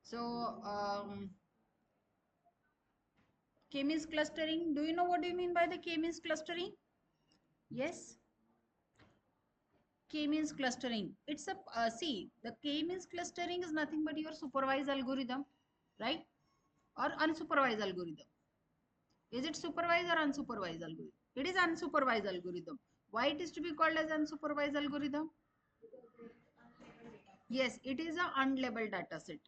So k-means clustering, do you know what do you mean by the k-means clustering? Yes, k-means clustering, it's a see, the k-means clustering is nothing but your supervised algorithm, right? Or unsupervised algorithm. Is it supervised or unsupervised algorithm? It is unsupervised algorithm. Why it is to be called as unsupervised algorithm? Yes, it is a unlabeled data set,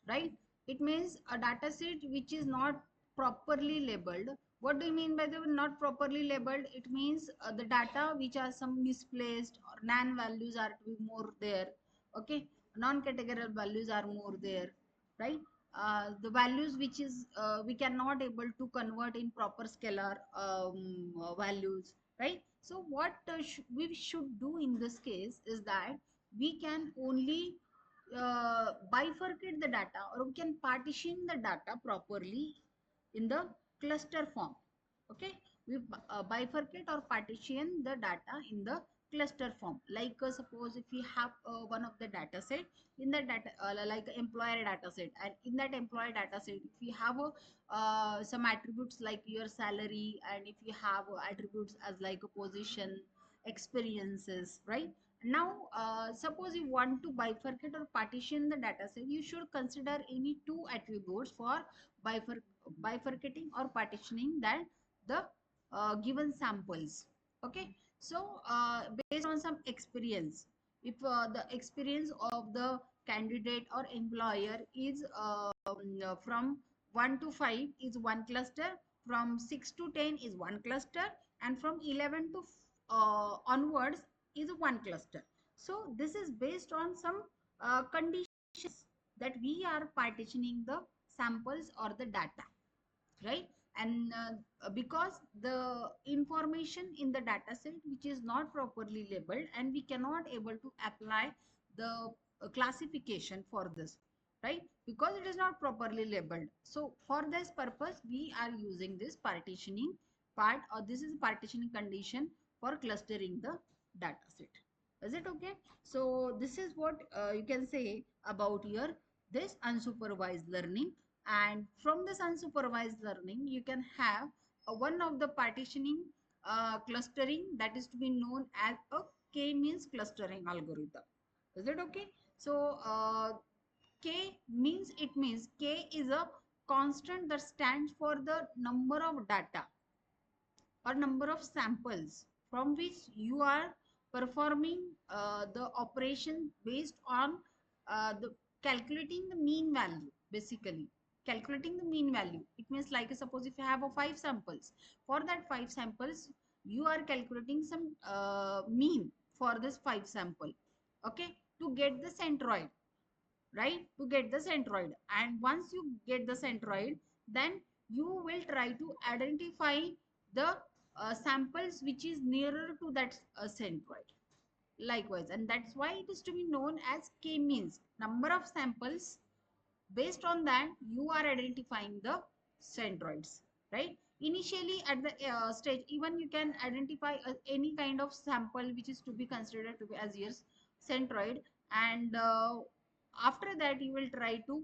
right? It means a data set which is not properly labeled. What do you mean by the not properly labeled? It means the data which are some misplaced or nan values are to be more there. Okay, non-categorical values are more there, right? The values which is we cannot able to convert in proper scalar values, right? So what we should do in this case is that we can only bifurcate the data, or we can partition the data properly in the cluster form. Okay, we bifurcate or partition the data in the cluster form. Like suppose if we have one of the data set, in that data like employer data set, and in that employer data set if we have some attributes like your salary, and if you have attributes as like a position, experiences, right? Now suppose you want to bifurcate or partition the data set, you should consider any two attributes for bifurcating or partitioning that the given samples. Okay, so based on some experience, if the experience of the candidate or employer is from 1 to 5 is one cluster, from 6 to 10 is one cluster, and from 11 to onwards is one cluster. So this is based on some conditions that we are partitioning the samples or the data, right? And because the information in the data set which is not properly labeled, and we cannot able to apply the classification for this, right? Because it is not properly labeled. So for this purpose we are using this partitioning part, or this is partitioning condition for clustering the data set. Is it okay? So this is what you can say about your this unsupervised learning. And from this unsupervised learning you can have one of the partitioning clustering that is to be known as a k-means clustering algorithm. Is it okay? So k means, it means k is a constant that stands for the number of data or number of samples from which you are performing the operation based on the calculating the mean value. Basically calculating the mean value, it means like suppose if you have a 5 samples, for that 5 samples you are calculating some mean for this 5 sample, okay, to get the centroid, right? To get the centroid, and once you get the centroid, then you will try to identify the samples which is nearer to that centroid likewise. And that's why it is to be known as k means, number of samples, based on that you are identifying the centroids, right? Initially at the stage, even you can identify any kind of sample which is to be considered to be as your centroid, and after that you will try to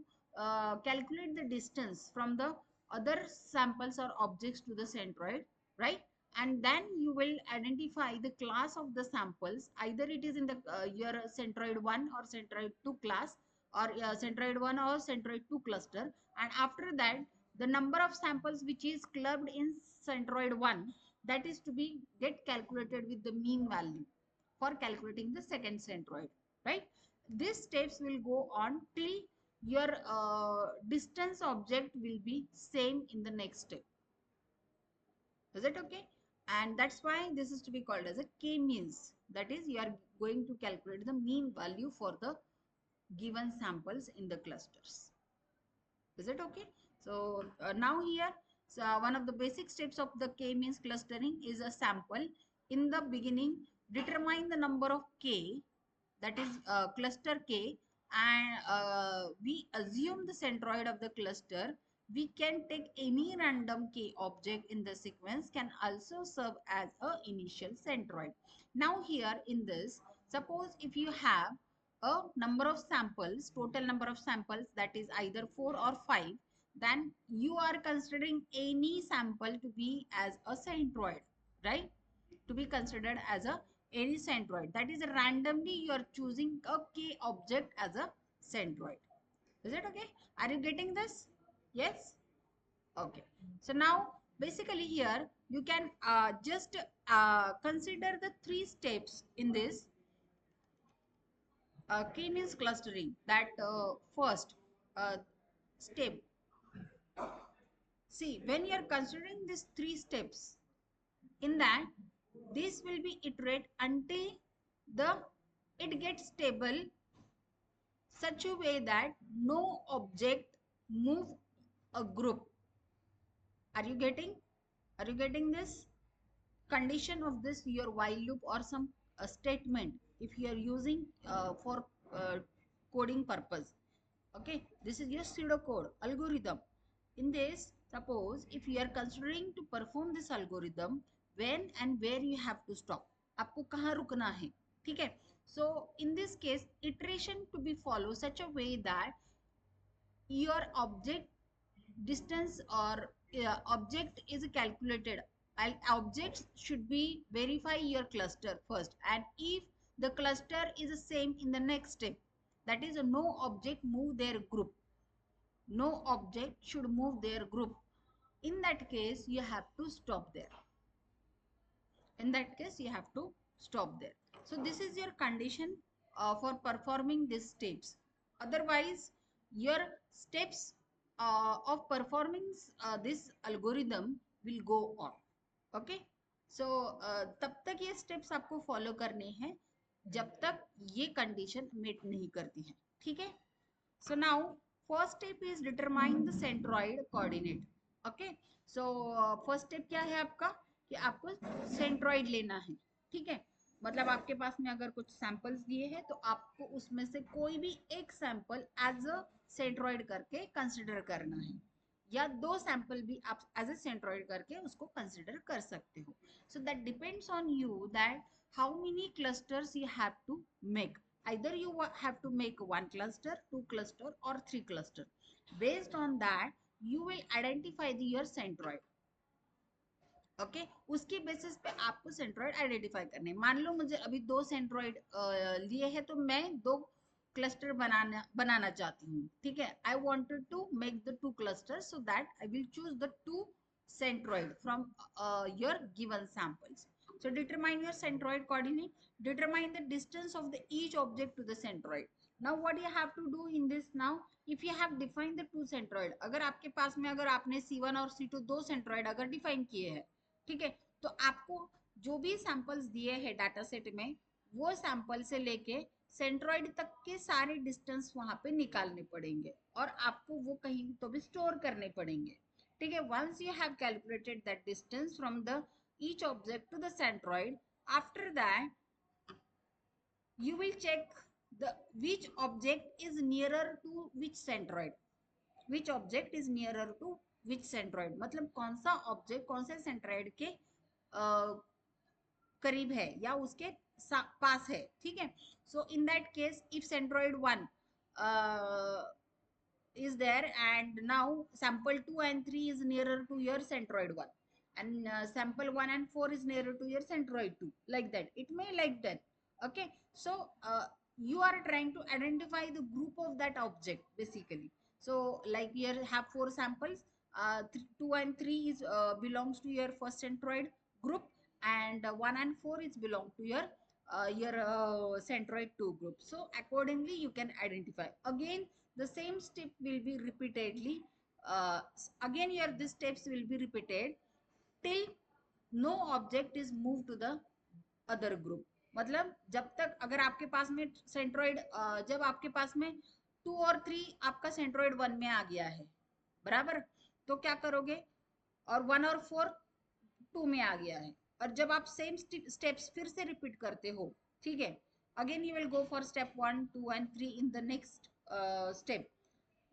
calculate the distance from the other samples or objects to the centroid, right? And then you will identify the class of the samples, either it is in the your centroid 1 or centroid 2 class, or centroid 1 or centroid 2 cluster. And after that the number of samples which is clubbed in centroid 1, that is to be get calculated with the mean value for calculating the second centroid, right? These steps will go on till your distance object will be same in the next step. Is it okay? And that's why this is to be called as a k means, that is you are going to calculate the mean value for the given samples in the clusters. Is it okay? So now here, so one of the basic steps of the k-means clustering is a sample. In the beginning, determine the number of k, that is cluster k, and we assume the centroid of the cluster. We can take any random k object in the sequence, can also serve as a initial centroid. Now here in this, suppose if you have a number of samples, total number of samples, that is either 4 or 5, then you are considering any sample to be as a centroid, right? To be considered as a any centroid, that is randomly you are choosing a k object as a centroid. Is it okay? Are you getting this? Yes. Okay. So now basically here you can just consider the three steps in this. K means clustering. That first uh, step. See, when you are considering these three steps, in that this will be iterate until the it gets stable such a way that no object move a group. Are you getting? Are you getting this? Condition of this your while loop or some statement if you are using for coding purpose. Okay, this is your pseudocode algorithm. In this, suppose if you are considering to perform this algorithm, when and where you have to stop, आपको कहाँ रुकना है, ठीक है? So in this case, iteration to be follow such a way that your object distance or object is calculated, and objects should be verify your cluster first, and if the cluster is the same in the next step, that is no object move their group, no object should move their group. In that case you have to stop there. In that case you have to stop there. So this is your condition for performing these steps. Otherwise your steps of performing this algorithm will go on. Okay. So तब तक ये steps आपको follow करने हैं जब तक ये condition meet नहीं करती है, ठीक है? So now first step is determine the centroid coordinate. Okay. So first step क्या है आपका कि आपको centroid लेना है, ठीक है? मतलब आपके पास में अगर कुछ सैंपल्स दिए हैं तो आपको उसमें से कोई भी एक सैंपल एज अ सेंट्रॉइड करके कंसिडर करना है, या दो सैंपल भी आप एज अ सेंट्रॉइड करके उसको कंसिडर कर सकते हो. So that depends on you that how many clusters you have to make. Either you have to make one cluster, two cluster or three cluster. Based on that you will identify your centroid. Okay उसके basis पे आपको centroid identify करने. मान लो मुझे अभी दो centroid लिए हैं तो मैं दो क्लस्टर बनाना चाहती हूँ, ठीक है? I wanted to make the two cluster so that I will choose the two centroid from your given samples. So determine your centroid coordinate, determine the distance of the each object to the centroid. Now what you have to do in this, now if you have defined the two centroid, अगर आपके पास में अगर आपने C1 और C2 दो centroid अगर define किए हैं, ठीक है, तो आपको जो भी सैंपल्स दिए हैं डाटा सेट में वो सैंपल से लेके सेंट्रॉइड तक के सारे डिस्टेंस वहां पे निकालने पड़ेंगे और आपको वो कहीं तो भी स्टोर करने पड़ेंगे, ठीक है? Once you have calculated that distance from the each object to the centroid, after that you will check the which object is nearer to which centroid, which object is nearer to which centroid, मतलब कौन सा object कौन से centroid के करीब है या उसके पास है, ठीक है? So in that case if centroid 1 is there and now sample 2 and 3 is nearer to your centroid 1, and sample 1 and 4 is nearer to your centroid 2, like that it may like that. Okay. So you are trying to identify the group of that object basically. So like here have four samples, 2 and 3 is belongs to your first centroid group, and 1 and 4 is belong to your centroid 2 group. So accordingly you can identify. Again the same step will be repeatedly again here these steps will be repeated till no object is moved to the other group. मतलब जब तक अगर आपके पास में centroid जब आपके पास में 2 और 3 आपका सेंट्रॉइड 1 में आ गया है, बराबर, तो क्या करोगे? और 1 और 4 2 में आ गया है, और जब आप सेम स्टेप्स फिर से रिपीट करते हो, ठीक है, again you will go for step 1 2 and 3 in the next step.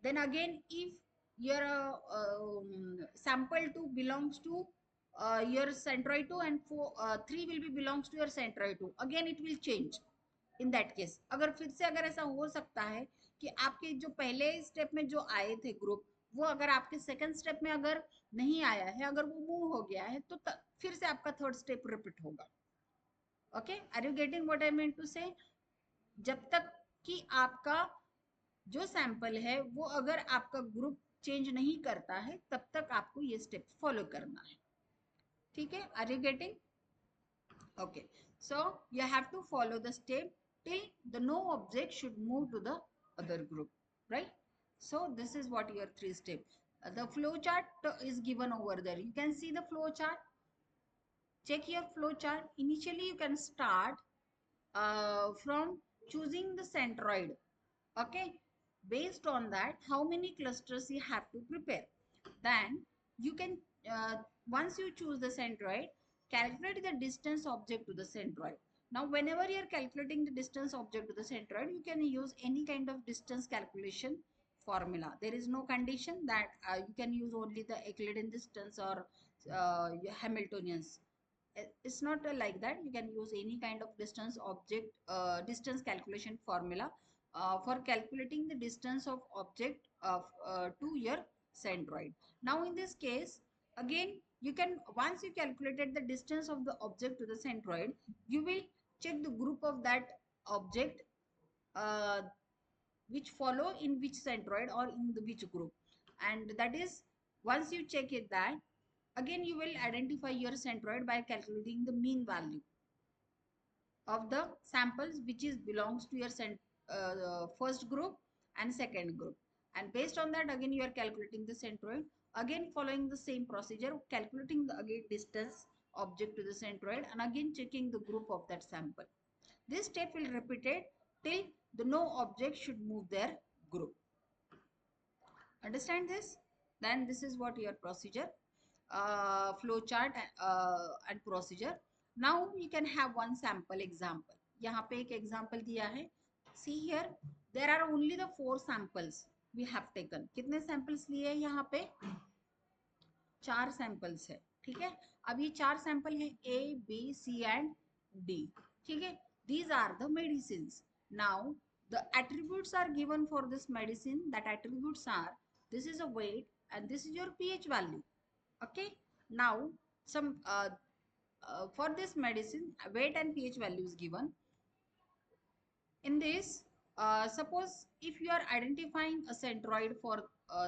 Then again if your sample 2 belongs to your centroid 2 and 3 will be belongs to your centroid 2, again it will change. In that case अगर फिर से अगर ऐसा हो सकता है कि आपके जो पहले स्टेप में जो आए थे ग्रुप, वो अगर आपके सेकंड स्टेप में अगर नहीं आया है, अगर वो मूव हो गया है, तो फिर से आपका थर्ड स्टेप रिपीट होगा। Okay, are you getting what I mean to say? जब तक कि आपका जो सैंपल है वो अगर आपका ग्रुप चेंज नहीं करता है, तब तक आपको ये स्टेप फॉलो करना है। ठीक है, are you getting? Okay, so you have to follow the step till the no object should move to the other group, right? So this is what your three step. The flow chart is given over there. You can see the flow chart. Check your flow chart. Initially, you can start from choosing the centroid. Okay, based on that, how many clusters you have to prepare. Then you can, once you choose the centroid, calculate the distance object to the centroid. Now whenever you are calculating the distance object to the centroid, you can use any kind of distance calculation formula. There is no condition that you can use only the Euclidean distance or Hamiltonians. It's not like that. You can use any kind of distance object, distance calculation formula for calculating the distance of object of to your centroid. Now in this case, again, you can, once you calculated the distance of the object to the centroid, you will check the group of that object, uh, which follow in which centroid or in the which group. And that is, once you check it, that again you will identify your centroid by calculating the mean value of the samples which is belongs to your first group and second group. And based on that, again you are calculating the centroid, again following the same procedure, calculating the again distance object to the centroid, and again checking the group of that sample. This step will repeat it till the no object should move their group. Understand this? Then this is what your procedure, flow chart and procedure. Now you can have one sample example. यहाँ पे एक example दिया है. See here, there are only the 4 samples we have taken. कितने samples लिए यहाँ पे? 4 samples है. ठीक है, अब ये 4 sample है A, B, C and D. ठीक है, these are the medicines. Now the attributes are given for this medicine. That attributes are, this is a weight and this is your pH value. Okay, now some for this medicine, weight and pH value is given. In this, suppose if you are identifying a centroid for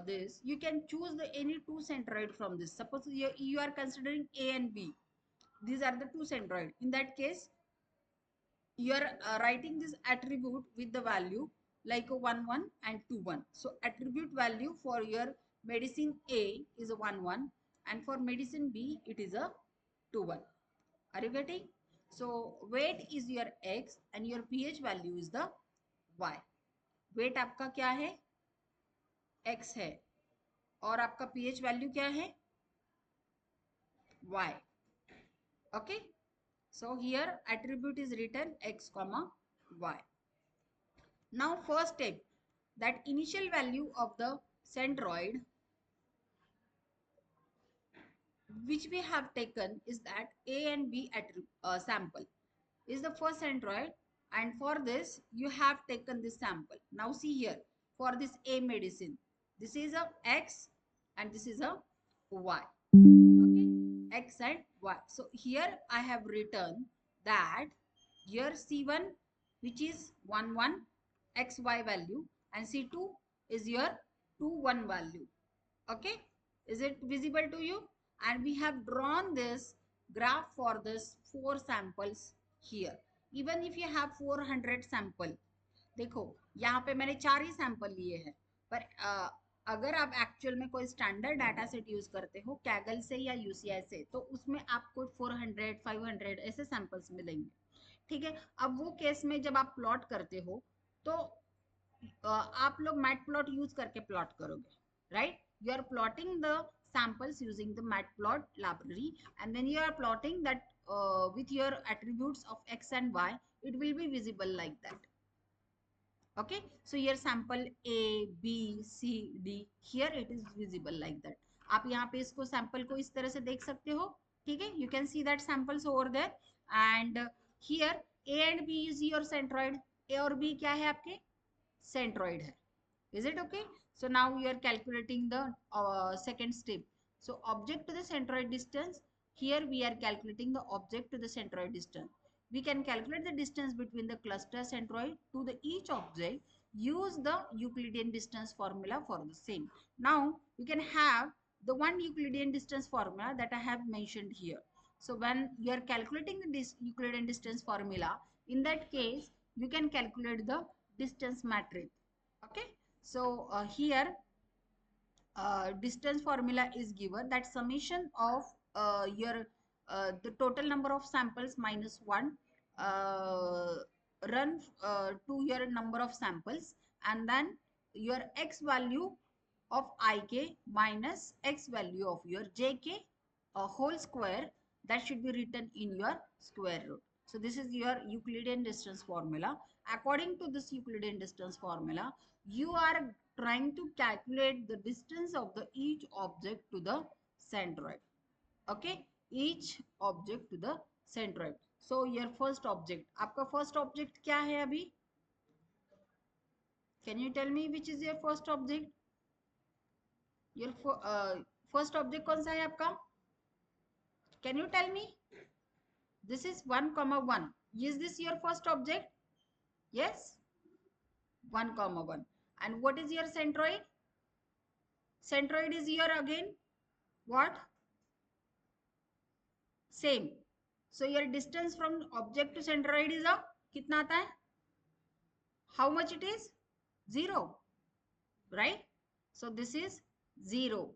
this, you can choose the any two centroid from this. Suppose you are considering A and B, these are the two centroid. In that case, you are writing this attribute with the value like a 1 1 and 2 1. So attribute value for your medicine A is a 1 1, and for medicine B it is a 2 1. Are you getting? So weight is your X and your pH value is the Y. Weight आपका क्या है? X है, और आपका pH value क्या है? Y. Okay, so here attribute is written X comma Y. Now first step, that initial value of the centroid which we have taken is that A and B sample is the first centroid, and for this you have taken this sample. Now see here, for this A medicine, this is a X and this is a Y. Okay, X and Y. So here I have written that your C1 which is 1 1 XY value, and C2 is your 2 1 value. Okay, is it visible to you? And we have drawn this graph for this 4 samples here. Even if you have 400 sample, देखो यहाँ पे मैंने 4 ही sample लिए हैं, पर अगर आप actual में कोई स्टैंडर्ड डाटा सेट यूज करते हो कैगल से या यूसीआई से, तो उसमें आपको 400 500 ऐसे सैंपल्स मिलेंगे. ठीक है, अब वो केस में जब आप प्लॉट करते हो, तो आप लोग मैट प्लॉट यूज करके प्लॉट करोगे, right? You are plotting the samples using the matplot library, and then you are plotting that with your attributes of X and Y, it will be visible like that. Okay, so here sample A, B, C, D, here it is visible like that. आप यहाँ पे इसको sample को इस तरह से देख सकते हो. ठीक है, you can see that samples over there, and here A and B is your centroid. A और B क्या है आपके? Centroid है. Is it okay? So now we are calculating the second step. So object to the centroid distance. Here we are calculating the object to the centroid distance. We can calculate the distance between the cluster centroid to the each object. Use the Euclidean distance formula for the same. Now you can have the one Euclidean distance formula that I have mentioned here. So when you are calculating the Euclidean distance formula, in that case you can calculate the distance matrix. Okay, so here distance formula is given, that summation of your the total number of samples minus 1 uh, run to your number of samples, and then your x value of ik minus x value of your jk whole square, that should be written in your square root. So this is your Euclidean distance formula. According to this Euclidean distance formula, you are trying to calculate the distance of the each object to the centroid. Okay, each object to the centroid. So your first object, आपका first object क्या है अभी? Can you tell me which is your first object? Your first object कौन सा है आपका? Can you tell me? This is 1 comma 1. Is this your first object? Yes, 1 comma 1. And what is your centroid? Centroid is here again what? Same. So your distance from object to centroid is a कितना आता है? How much it is? 0, right? So this is 0.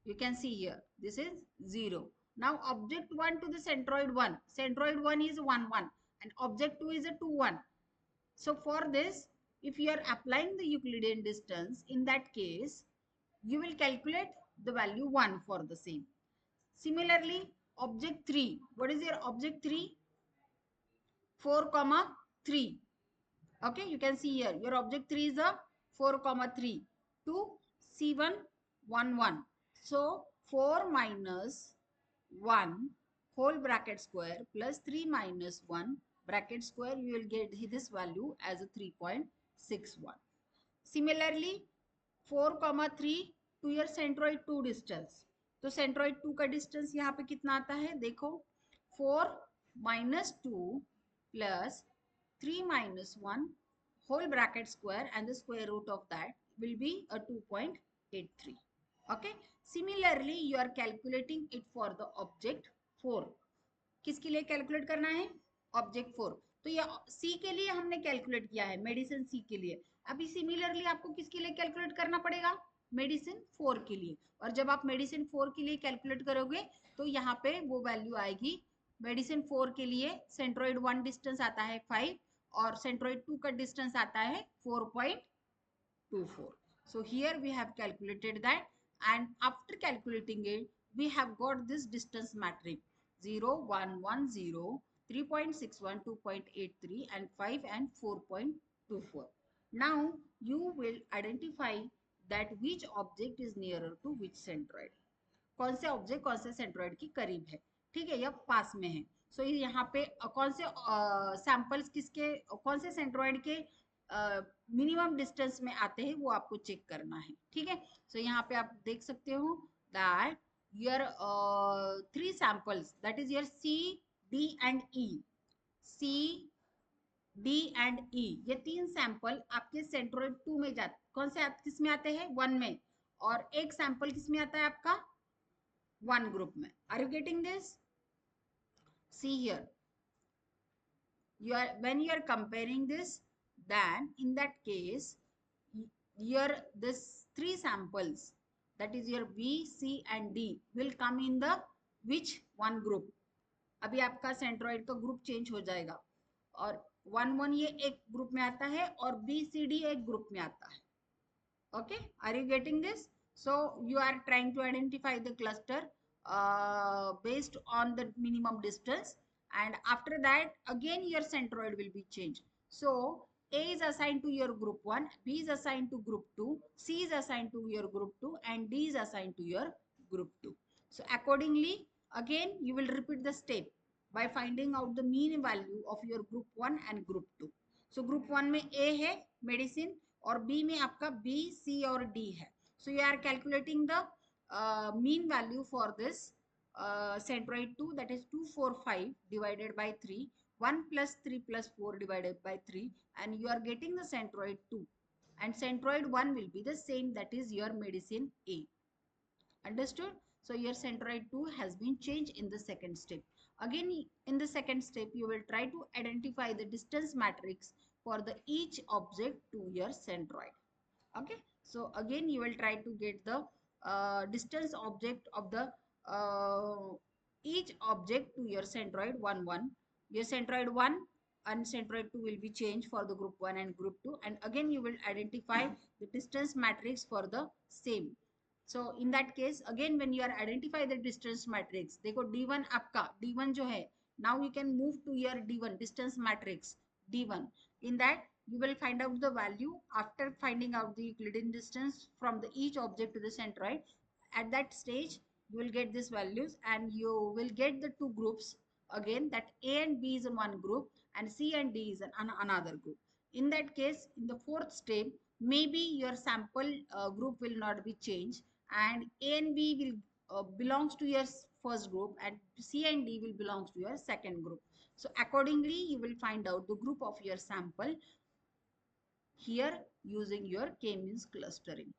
You can see here. This is 0. Now object 1 to the centroid 1. Centroid 1 is 1 1 and object 2 is a 2 1. So for this, if you are applying the Euclidean distance, in that case, you will calculate the value 1 for the same. Similarly, object 3. What is your object 3? 4 comma 3. Okay, you can see here. Your object 3 is a 4 comma 3 to C1 1 1. So 4 minus 1 whole bracket square plus 3 minus 1 bracket square, you will get this value as a 3.61. Similarly, 4 comma 3 to your centroid 2 distance. तो centroid 2 का distance यहाँ पे कितना आता है? देखो 4 minus 2 plus 3 minus 1 whole bracket square and the square root of that will be a 2.83. Okay. Similarly, you are calculating it for the object 4. किसके लिए कैलकुलेट करना है? ऑब्जेक्ट 4. तो ये सी के लिए हमने कैलकुलेट किया है, मेडिसिन सी के लिए. अभी सिमिलरली आपको किसके लिए कैलकुलेट करना पड़ेगा? मेडिसिन 4 के लिए. और जब आप मेडिसिन 4 के लिए कैलकुलेट करोगे तो यहाँ पे वो वैल्यू आएगी. मेडिसिन 4 के लिए सेंट्रोइड 1 डिस्टेंस आता है 5 और सेंट्रोइड 2 का डिस्टेंस आता है 4.24. So here we have calculated that, and after calculating it, we have got this distance matrix 0, 1, 1, 0, 3.61, 2.83, and 5 and 4.24. Now you will identify that which object is nearer to which centroid. कौन से object कौन से centroid की करीब है, ठीक है, या पास में है. सो यहाँ पे कौन से सैंपल्स किसके, कौन से सेंट्रोइड के मिनिमम डिस्टेंस में आते हैं वो आपको चेक करना है, ठीक है. सो यहाँ पे आप देख सकते हो that your 3 samples, that is your C, D and E. C, D and E, ये 3 सैंपल आपके सेंट्रोइड 2 में जाते, कौन से किस में आते हैं? 1 में. और एक सैंपल किस में आता है आपका? 1 ग्रुप में. Are you getting this? See here, when you are comparing this, then in that case your this 3 samples, that is your B, C and D will come in the which one group? अभी आपका centroid का group change हो जाएगा और 1 1 ये एक group में आता है और B C D एक ग्रुप में आता है. Okay, are you getting this? So you are trying to identify the cluster based on the minimum distance, and after that again your centroid will be changed. So A is assigned to your group 1, B is assigned to group 2, C is assigned to your group 2, and D is assigned to your group 2. So accordingly again you will repeat the step. by finding out the mean value of your group 1 and group 2. So group 1 में A है medicine और B में आपका B, C और D है. So you are calculating the mean value for this centroid 2, that is 245 divided by 3, 1 plus 3 plus 4 divided by 3, and you are getting the centroid 2, and centroid 1 will be the same, that is your medicine A. Understood? So your centroid 2 has been changed in the second step. Again, in the second step, you will try to identify the distance matrix for the each object to your centroid. Okay, so again you will try to get the distance object of the uh, each object to your centroid 1 1. Your centroid 1 and centroid 2 will be changed for the group 1 and group 2, and again you will identify the distance matrix for the same. So in that case, again when you are identify the distance matrix, देखो D1 आपका D1 जो है, now you can move to your D1 distance matrix D1. In that you will find out the value after finding out the Euclidean distance from the each object to the centroid. At that stage you will get these values, and you will get the two groups again, that A and B is in one group and C and D is in another group. In that case, in the fourth step, maybe your sample group will not be changed, and A and B will belongs to your first group, and C and D will belongs to your second group. So accordingly you will find out the group of your sample here using your k-means clustering.